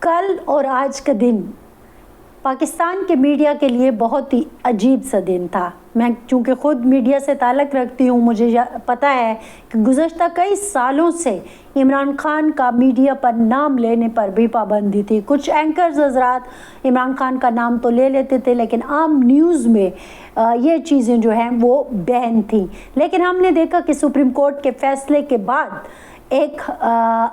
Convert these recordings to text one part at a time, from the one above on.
کل اور آج کا دن پاکستان کے میڈیا کے لیے بہت ہی عجیب سا دن تھا۔ میں چونکہ خود میڈیا سے تعلق رکھتی ہوں، مجھے پتہ ہے کہ گزشتہ کئی سالوں سے عمران خان کا میڈیا پر نام لینے پر بھی پابندی تھی۔ کچھ اینکرز حضرات عمران خان کا نام تو لے لیتے تھے، لیکن عام نیوز میں یہ چیزیں جو ہیں وہ بین تھیں۔ لیکن ہم نے دیکھا کہ سپریم کورٹ کے فیصلے کے بعد ایک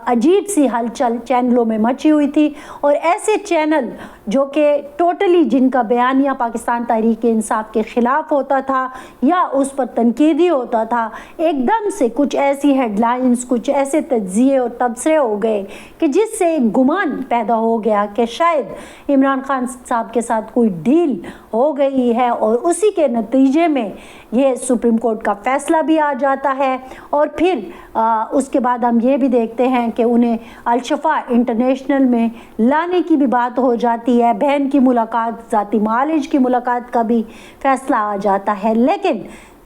عجیب سی ہلچل چینلوں میں مچی ہوئی تھی، اور ایسے چینل جو کہ ٹوٹلی جن کا بیانیہ پاکستان تحریک انصاف کے خلاف ہوتا تھا یا اس پر تنقیدی ہوتا تھا، ایک دم سے کچھ ایسی ہیڈ لائنز، کچھ ایسے تجزیے اور تبصرے ہو گئے کہ جس سے ایک گمان پیدا ہو گیا کہ شاید عمران خان صاحب کے ساتھ کوئی ڈیل ہو گئی ہے، اور اسی کے نتیجے میں یہ سپریم کورٹ کا فیصلہ بھی آ جاتا ہے۔ اور پھر اس کے بعد ہم یہ بھی دیکھتے ہیں کہ انہیں الشفا انٹرنیشنل میں لانے کی بھی بات ہو جاتی ہے، بہن کی ملاقات، ذاتی معالج کی ملاقات کا بھی فیصلہ آ جاتا ہے۔ لیکن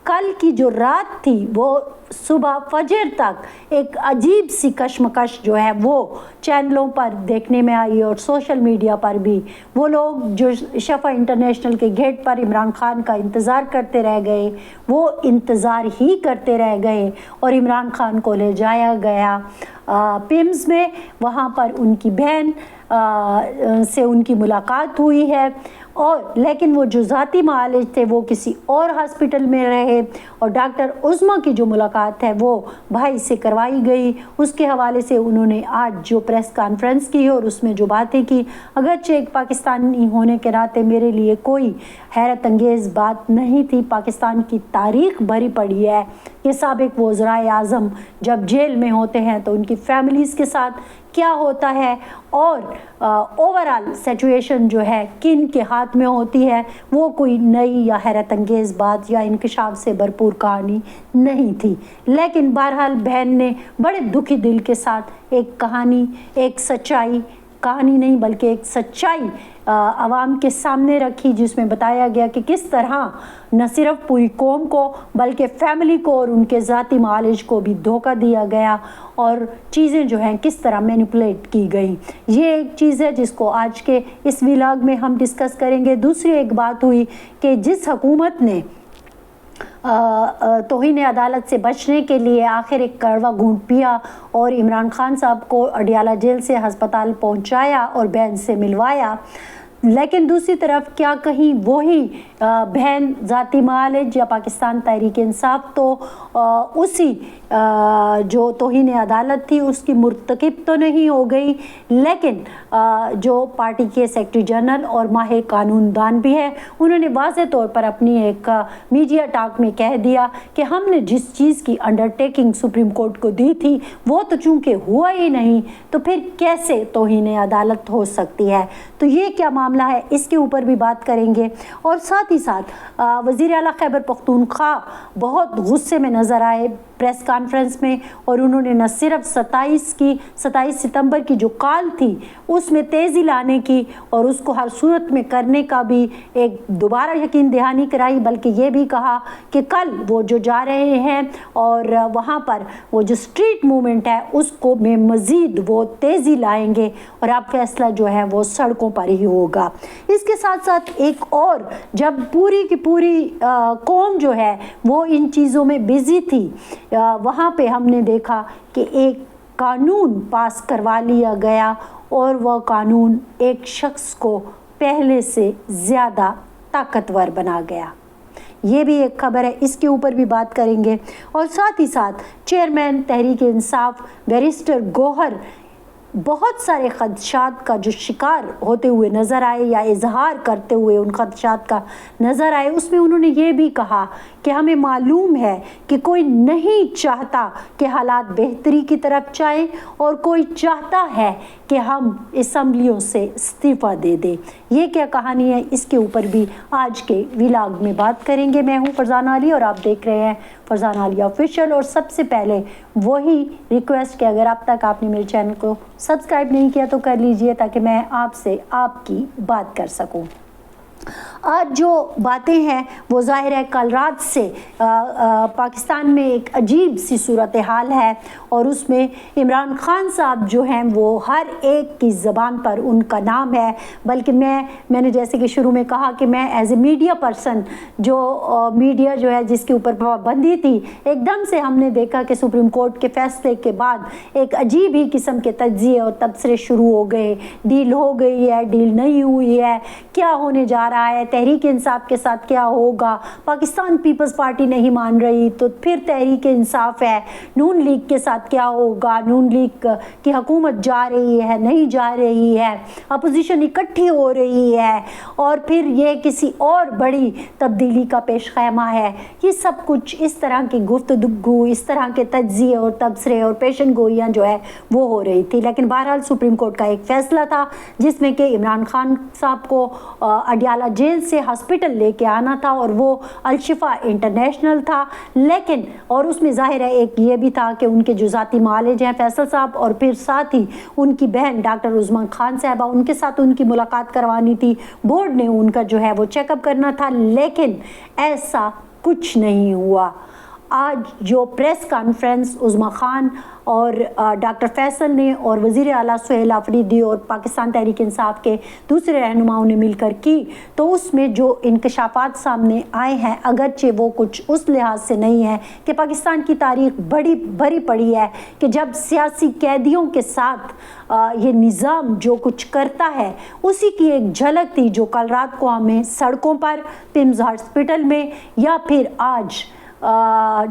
کل کی جو رات تھی وہ صبح فجر تک ایک عجیب سی کشمکش جو ہے وہ چینلوں پر دیکھنے میں آئی، اور سوشل میڈیا پر بھی وہ لوگ جو شفا انٹرنیشنل کے گیٹ پر عمران خان کا انتظار کرتے رہ گئے، وہ انتظار ہی کرتے رہ گئے، اور عمران خان کو لے جایا گیا پیمز میں۔ وہاں پر ان کی بہن سے ان کی ملاقات ہوئی ہے، اور لیکن وہ جو ذاتی معالج تھے وہ کسی اور ہاسپٹل میں رہے، اور ڈاکٹر عظمیٰ کی جو ملاقات ہے وہ بھائی سے کروائی گئی۔ اس کے حوالے سے انہوں نے آج جو پریس کانفرنس کی اور اس میں جو باتیں کی، اگرچہ ایک پاکستانی ہونے کے ناطے میرے لیے کوئی حیرت انگیز بات نہیں تھی۔ پاکستان کی تاریخ بھری پڑی ہے کہ سابق وزرائے اعظم جب جیل میں ہوتے ہیں تو ان کی فیملیز کے ساتھ کیا ہوتا ہے، اور اوورال سچویشن جو ہے کن کے ہاتھ میں ہوتی ہے، وہ کوئی نئی یا حیرت انگیز بات یا انکشاف سے بھرپور کہانی نہیں تھی۔ لیکن بہرحال بہن نے بڑے دکھی دل کے ساتھ ایک کہانی، ایک سچائی، کہانی نہیں بلکہ ایک سچائی عوام کے سامنے رکھی، جس میں بتایا گیا کہ کس طرح نہ صرف پوری قوم کو بلکہ فیملی کو اور ان کے ذاتی معالج کو بھی دھوکہ دیا گیا، اور چیزیں جو ہیں کس طرح مینیپولیٹ کی گئیں۔ یہ ایک چیز ہے جس کو آج کے اس ولاگ میں ہم ڈسکس کریں گے۔ دوسری ایک بات ہوئی کہ جس حکومت نے توہین عدالت سے بچنے کے لیے آخر ایک کڑوا گھونٹ پیا اور عمران خان صاحب کو اڈیالہ جیل سے ہسپتال پہنچایا اور بہن سے ملوایا، لیکن دوسری طرف کیا کہیں وہی بہن ذاتی معالج یا پاکستان تحریک انصاف تو اسی جو توہین عدالت تھی اس کی مرتکب تو نہیں ہو گئی، لیکن جو پارٹی کے سیکرٹری جنرل اور ماہر قانون دان بھی ہے، انہوں نے واضح طور پر اپنی ایک میڈیا ٹاک میں کہہ دیا کہ ہم نے جس چیز کی انڈرٹیکنگ سپریم کورٹ کو دی تھی وہ تو چونکہ ہوا ہی نہیں، تو پھر کیسے توہین عدالت ہو سکتی ہے۔ تو یہ کیا معاملہ ہے، اس کے اوپر بھی بات کریں گے۔ اور ساتھ ہی ساتھ وزیر اعلیٰ خیبر پختونخوا بہت غصے میں نظر آئے پریس کانفرنس میں، اور انہوں نے نہ صرف 27 ستمبر کی جو کال تھی اس میں تیزی لانے کی اور اس کو ہر صورت میں کرنے کا بھی ایک دوبارہ یقین دہانی کرائی، بلکہ یہ بھی کہا کہ کل وہ جو جا رہے ہیں اور وہاں پر وہ جو اسٹریٹ موومنٹ ہے اس کو میں مزید وہ تیزی لائیں گے، اور اب فیصلہ جو ہے وہ سڑکوں پر ہی ہوگا۔ اس کے ساتھ ساتھ ایک اور، جب پوری کی پوری قوم جو ہے وہ ان چیزوں میں بزی تھی، وہاں پہ ہم نے دیکھا کہ ایک قانون پاس کروا لیا گیا، اور وہ قانون ایک شخص کو پہلے سے زیادہ طاقتور بنا گیا۔ یہ بھی ایک خبر ہے، اس کے اوپر بھی بات کریں گے۔ اور ساتھ ہی ساتھ چیئرمین تحریک انصاف بیرسٹر گوہر بہت سارے خدشات کا جو شکار ہوتے ہوئے نظر آئے یا اظہار کرتے ہوئے ان خدشات کا نظر آئے، اس میں انہوں نے یہ بھی کہا کہ ہمیں معلوم ہے کہ کوئی نہیں چاہتا کہ حالات بہتری کی طرف جائیں، اور کوئی چاہتا ہے کہ ہم اسمبلیوں سے استعفیٰ دے دیں۔ یہ کیا کہانی ہے، اس کے اوپر بھی آج کے ولاگ میں بات کریں گے۔ میں ہوں فرزانہ علی اور آپ دیکھ رہے ہیں فرزانہ علی آفیشیل۔ اور سب سے پہلے وہی ریکویسٹ کہ اگر اب تک آپ نے میرے چینل کو سبسکرائب نہیں کیا تو کر لیجئے، تاکہ میں آپ سے آپ کی بات کر سکوں۔ آج جو باتیں ہیں وہ ظاہر ہے کل رات سے پاکستان میں ایک عجیب سی صورتحال ہے، اور اس میں عمران خان صاحب جو ہیں وہ ہر ایک کی زبان پر ان کا نام ہے، بلکہ میں نے جیسے کہ شروع میں کہا کہ میں ایز اے میڈیا پرسن جو میڈیا جو ہے جس کے اوپر پابندی تھی، ایک دم سے ہم نے دیکھا کہ سپریم کورٹ کے فیصلے کے بعد ایک عجیب ہی قسم کے تجزیے اور تبصرے شروع ہو گئے، ڈیل ہو گئی ہے، ڈیل نہیں ہوئی ہے، کیا ہونے جا رہا ہے، تحریک انصاف کے ساتھ کیا ہوگا، پاکستان پیپلز پارٹی نہیں مان رہی تو پھر تحریک انصاف ہے، نون لیگ کے ساتھ کیا ہوگا، نون لیگ کی حکومت جا رہی ہے نہیں جا رہی ہے، اپوزیشن اکٹھی ہو رہی ہے، اور پھر یہ کسی اور بڑی تبدیلی کا پیش خیمہ ہے۔ یہ سب کچھ اس طرح کی گفتگو، اس طرح کے تجزیے اور تبصرے اور پیشن گوئیاں جو ہے وہ ہو رہی تھی، لیکن بہرحال سپریم کورٹ کا ایک فیصلہ تھا جس میں کہ عمران خان صاحب کو اڈیالہ جیل سے ہاسپٹل لے کے آنا تھا، اور وہ الشفا انٹرنیشنل تھا، لیکن اور اس میں ظاہر ہے ایک یہ بھی تھا کہ ان کے جو ذاتی معالج ہیں فیصل صاحب، اور پھر ساتھ ہی ان کی بہن ڈاکٹر عظمیٰ خان صاحبہ، ان کے ساتھ ان کی ملاقات کروانی تھی، بورڈ نے ان کا جو ہے وہ چیک اپ کرنا تھا، لیکن ایسا کچھ نہیں ہوا۔ آج جو پریس کانفرنس عظمیٰ خان اور ڈاکٹر فیصل نے اور وزیر اعلیٰ سہیل آفریدی اور پاکستان تحریک انصاف کے دوسرے رہنماؤں نے مل کر کی، تو اس میں جو انکشافات سامنے آئے ہیں، اگرچہ وہ کچھ اس لحاظ سے نہیں ہے کہ پاکستان کی تاریخ بڑی بھری پڑی ہے کہ جب سیاسی قیدیوں کے ساتھ یہ نظام جو کچھ کرتا ہے اسی کی ایک جھلک تھی جو کل رات کو ہمیں سڑکوں پر، پمز ہاسپٹل میں، یا پھر آج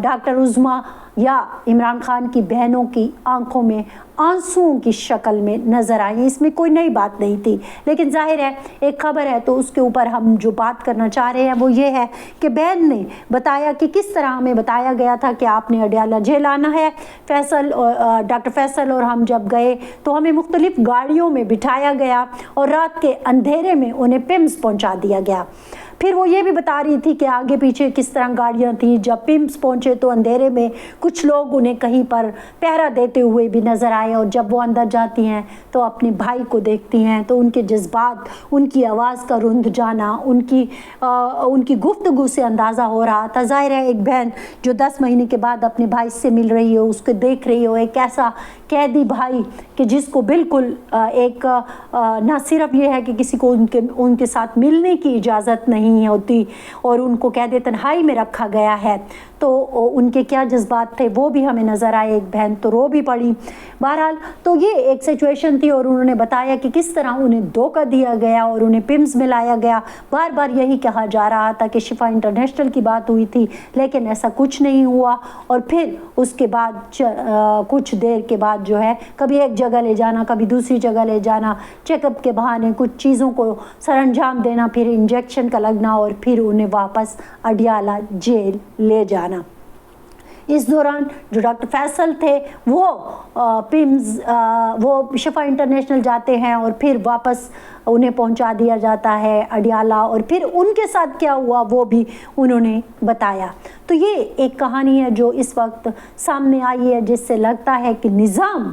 ڈاکٹر عظمیٰ یا عمران خان کی بہنوں کی آنکھوں میں آنسوؤں کی شکل میں نظر آئی۔ اس میں کوئی نئی بات نہیں تھی، لیکن ظاہر ہے ایک خبر ہے تو اس کے اوپر ہم جو بات کرنا چاہ رہے ہیں وہ یہ ہے کہ بہن نے بتایا کہ کس طرح ہمیں بتایا گیا تھا کہ آپ نے اڈیالہ جیل آنا ہے۔ ڈاکٹر فیصل اور ہم جب گئے تو ہمیں مختلف گاڑیوں میں بٹھایا گیا اور رات کے اندھیرے میں انہیں پمز پہنچا دیا گیا۔ پھر وہ یہ بھی بتا رہی تھی کہ آگے پیچھے کس طرح گاڑیاں تھیں، جب پمز پہنچے تو اندھیرے میں کچھ لوگ انہیں کہیں پر پہرا دیتے ہوئے بھی نظر آئے، اور جب وہ اندر جاتی ہیں تو اپنے بھائی کو دیکھتی ہیں تو ان کے جذبات، ان کی آواز کا رند جانا، ان کی گفتگو سے اندازہ ہو رہا تھا۔ ظاہر ہے ایک بہن جو 10 مہینے کے بعد اپنے بھائی سے مل رہی ہو، اس کو دیکھ رہی ہو، ایک ایسا قیدی بھائی کہ جس کو بالکل ایک نہ صرف یہ ہے کہ کسی کو ان کے ساتھ ملنے کی اجازت نہیں ہوتی اور ان کو قید تنہائی میں رکھا گیا ہے، تو ان کے کیا جذبات تھے وہ بھی ہمیں نظر آئے۔ ایک بہن تو رو بھی پڑی۔ بہرحال تو یہ ایک سچویشن تھی، اور انہوں نے بتایا کہ کس طرح انہیں دھوکہ دیا گیا اور انہیں پمز میں لایا گیا۔ بار بار یہی کہا جا رہا تھا کہ شفا انٹرنیشنل کی بات ہوئی تھی، لیکن ایسا کچھ نہیں ہوا، اور پھر اس کے بعد کچھ دیر کے بعد جو ہے کبھی ایک جگہ لے جانا، کبھی دوسری جگہ لے جانا، چیک اپ کے بہانے کچھ چیزوں کو سر انجام دینا، پھر انجیکشن کا لگنا، اور پھر انہیں واپس اڈیالہ جیل لے جانا۔ اس دوران جو ڈاکٹر فیصل تھے وہ وہ شفا انٹرنیشنل جاتے ہیں اور پھر واپس انہیں پہنچا دیا جاتا ہے اڈیالہ، اور پھر ان کے ساتھ کیا ہوا وہ بھی انہوں نے بتایا۔ تو یہ ایک کہانی ہے جو اس وقت سامنے آئی ہے، جس سے لگتا ہے کہ نظام،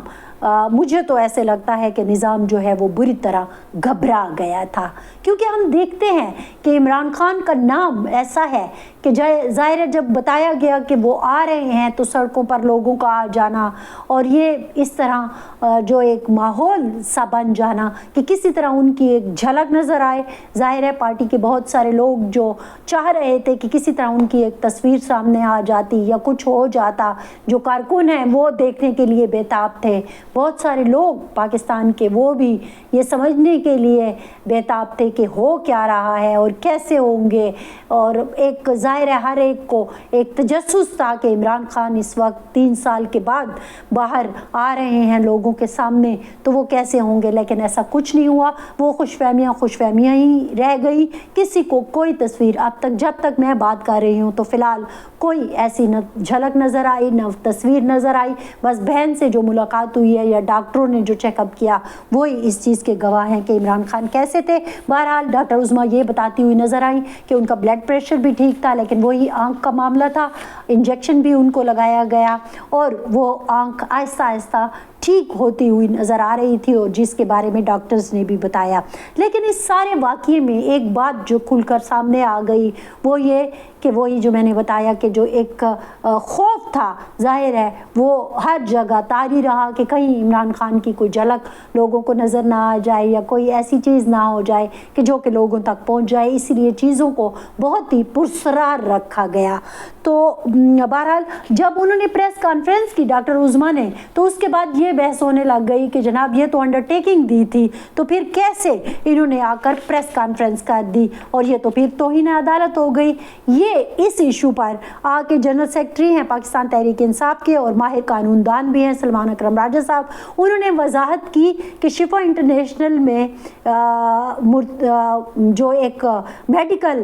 مجھے تو ایسے لگتا ہے کہ نظام جو ہے وہ بری طرح گھبرا گیا تھا، کیونکہ ہم دیکھتے ہیں کہ عمران خان کا نام ایسا ہے کہ ظاہر ہے جب بتایا گیا کہ وہ آ رہے ہیں تو سڑکوں پر لوگوں کا آ جانا، اور یہ اس طرح جو ایک ماحول سا بن جانا کہ کسی طرح ان کی ایک جھلک نظر آئے۔ ظاہر ہے پارٹی کے بہت سارے لوگ جو چاہ رہے تھے کہ کسی طرح ان کی ایک تصویر سامنے آ جاتی یا کچھ ہو جاتا، جو کارکن ہیں وہ دیکھنے کے لیے بےتاب تھے، بہت سارے لوگ پاکستان کے وہ بھی یہ سمجھنے کے لیے بےتاب تھے کہ ہو کیا رہا ہے اور کیسے ہوں گے، اور ایک ظاہر ہے ہر ایک کو ایک تجسس تھا کہ عمران خان اس وقت 3 سال کے بعد باہر آ رہے ہیں لوگوں کے سامنے تو وہ کیسے ہوں گے، لیکن ایسا کچھ نہیں ہوا۔ وہ خوش فہمیاں ہی رہ گئی، کسی کو کوئی تصویر اب تک جب تک میں بات کر رہی ہوں تو فی الحال کوئی ایسی نہ جھلک نظر آئی نہ تصویر نظر آئی۔ بس بہن سے جو ملاقات ہوئی ہے یا ڈاکٹروں نے جو چیک اپ کیا وہی اس چیز کے گواہ ہیں کہ عمران خان کیسے تھے۔ بہرحال ڈاکٹر عظمیٰ یہ بتاتی ہوئی نظر آئیں کہ ان کا بلڈ پریشر بھی ٹھیک تھا، لیکن وہی آنکھ کا معاملہ تھا، انجیکشن بھی ان کو لگایا گیا اور وہ آنکھ آہستہ آہستہ ٹھیک ہوتی ہوئی نظر آ رہی تھی اور جس کے بارے میں ڈاکٹرز نے بھی بتایا. لیکن اس سارے واقعے میں ایک بات جو کھل کر سامنے آ گئی وہ یہ کہ وہی جو میں نے بتایا کہ جو ایک خوف تھا ظاہر ہے وہ ہر جگہ طاری رہا کہ کہیں عمران خان کی کوئی جھلک لوگوں کو نظر نہ آ جائے یا کوئی ایسی چیز نہ ہو جائے کہ جو کہ لوگوں تک پہنچ جائے. اسی لیے چیزوں کو بہت ہی پرسرار رکھا گیا. تو بہرحال جب انہوں نے پریس کانفرنس کی ڈاکٹر عظمیٰ نے تو اس کے بعد یہ بحث ہونے لگ گئی کہ جناب یہ تو انڈرٹیکنگ دی تھی تو پھر کیسے انہوں نے آ کر پریس کانفرنس کر دی اور یہ تو پھر توہین عدالت ہو گئی. یہ اس ایشو پر آ کے جنرل سیکرٹری ہیں پاکستان تحریک انصاف کے اور ماہر قانون دان بھی ہیں سلمان اکرم راجہ صاحب, انہوں نے وضاحت کی کہ شفا انٹرنیشنل میں جو ایک میڈیکل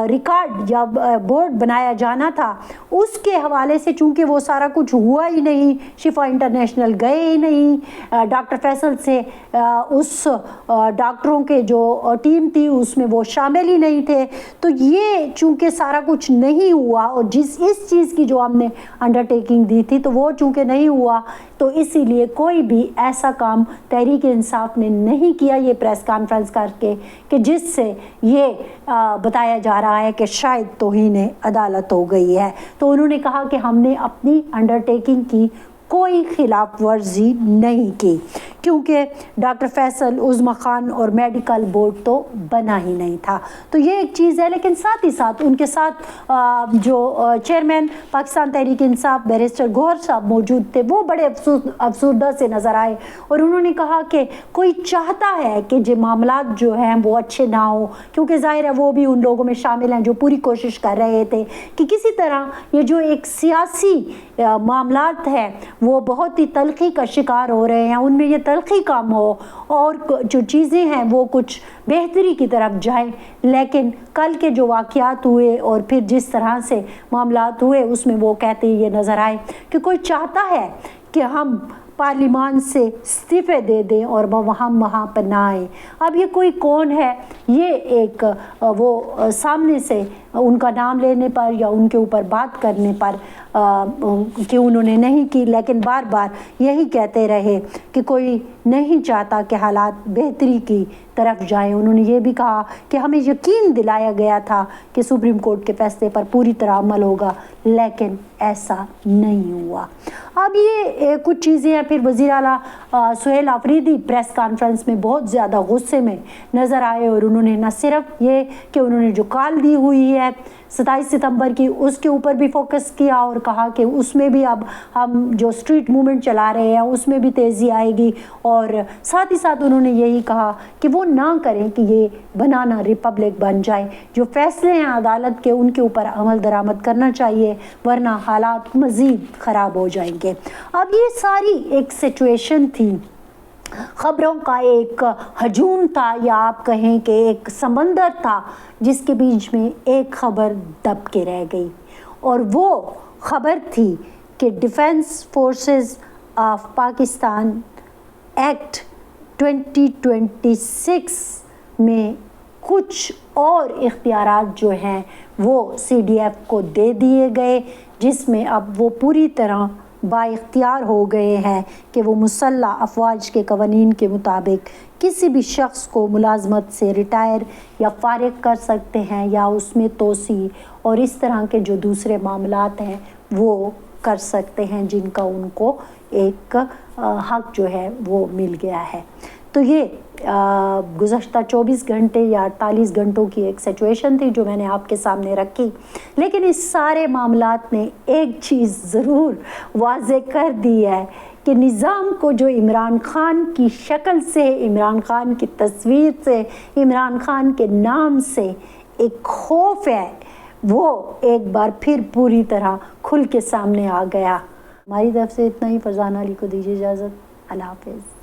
ریکارڈ یا بورڈ بنایا جانا تھا اس کے حوالے سے چونکہ وہ سارا کچھ ہوا ہی نہیں, شفا انٹرنیشنل گئے ہی نہیں, ڈاکٹر فیصل سے اس ڈاکٹروں کے جو ٹیم تھی اس میں وہ شامل ہی نہیں تھے, تو یہ چونکہ سارا کچھ نہیں ہوا اور اس چیز کی جو ہم نے انڈرٹیکنگ دی تھی تو وہ چونکہ نہیں ہوا تو اسی لیے کوئی بھی ایسا کام تحریک انصاف نے نہیں کیا یہ پریس کانفرنس کر کے کہ جس سے یہ بتایا جا رہا ہے کہ شاید توہین عدالت ہو گئی ہے. تو انہوں نے کہا کہ ہم نے اپنی انڈرٹیکنگ کی کوئی خلاف ورزی نہیں کی کیونکہ ڈاکٹر فیصل عظمیٰ خان اور میڈیکل بورڈ تو بنا ہی نہیں تھا. تو یہ ایک چیز ہے, لیکن ساتھ ہی ساتھ ان کے ساتھ جو چیئرمین پاکستان تحریک انصاف بیرسٹر گوہر صاحب موجود تھے وہ بڑے افسردہ سے نظر آئے اور انہوں نے کہا کہ کوئی چاہتا ہے کہ جو معاملات جو ہیں وہ اچھے نہ ہوں کیونکہ ظاہر ہے وہ بھی ان لوگوں میں شامل ہیں جو پوری کوشش کر رہے تھے کہ کسی طرح یہ جو ایک سیاسی معاملات ہیں وہ بہت ہی تلخی کا شکار ہو رہے ہیں, ان میں یہ تلخی کام ہو اور جو چیزیں ہیں وہ کچھ بہتری کی طرف جائیں. لیکن کل کے جو واقعات ہوئے اور پھر جس طرح سے معاملات ہوئے اس میں وہ کہتے یہ نظر آئے کہ کوئی چاہتا ہے کہ ہم پارلیمان سے استعفے دے دیں اور وہاں پر نہ آئیں. اب یہ کوئی کون ہے, یہ ایک وہ سامنے سے ان کا نام لینے پر یا ان کے اوپر بات کرنے پر کہ انہوں نے نہیں کی, لیکن بار بار یہی کہتے رہے کہ کوئی نہیں چاہتا کہ حالات بہتری کی طرف جائیں. انہوں نے یہ بھی کہا کہ ہمیں یقین دلایا گیا تھا کہ سپریم کورٹ کے فیصلے پر پوری طرح عمل ہوگا, لیکن ایسا نہیں ہوا. اب یہ کچھ چیزیں ہیں. پھر وزیر اعلیٰ سہیل آفریدی پریس کانفرنس میں بہت زیادہ غصے میں نظر آئے اور انہوں نے نہ صرف یہ کہ انہوں نے جو کال دی ہوئی ہے 27 ستمبر کی اس کے اوپر بھی فوکس کیا اور کہا کہ اس میں بھی اب ہم جو اسٹریٹ موومنٹ چلا رہے ہیں اس میں بھی تیزی آئے گی, اور ساتھ ہی ساتھ انہوں نے یہی کہا کہ وہ نہ کریں کہ یہ بنانا ریپبلک بن جائے. جو فیصلے ہیں عدالت کے ان کے اوپر عمل درآمد کرنا چاہیے ورنہ حالات مزید خراب ہو جائیں گے. اب یہ ساری ایک سچویشن تھی, خبروں کا ایک ہجوم تھا یا آپ کہیں کہ ایک سمندر تھا جس کے بیچ میں ایک خبر دب کے رہ گئی, اور وہ خبر تھی کہ defence forces of Pakistan act 2026 میں کچھ اور اختیارات جو ہیں وہ سی ڈی ایف کو دے دیے گئے, جس میں اب وہ پوری طرح با اختیار ہو گئے ہیں کہ وہ مسلح افواج کے قوانین کے مطابق کسی بھی شخص کو ملازمت سے ریٹائر یا فارغ کر سکتے ہیں یا اس میں توسیع اور اس طرح کے جو دوسرے معاملات ہیں وہ کر سکتے ہیں جن کا ان کو ایک حق جو ہے وہ مل گیا ہے. تو یہ گزشتہ 24 گھنٹے یا 48 گھنٹوں کی ایک سچویشن تھی جو میں نے آپ کے سامنے رکھی, لیکن اس سارے معاملات نے ایک چیز ضرور واضح کر دی ہے کہ نظام کو جو عمران خان کی شکل سے, عمران خان کی تصویر سے, عمران خان کے نام سے ایک خوف ہے وہ ایک بار پھر پوری طرح کھل کے سامنے آ گیا. ہماری طرف سے اتنا ہی. فرزانہ علی کو دیجیے اجازت. اللہ حافظ.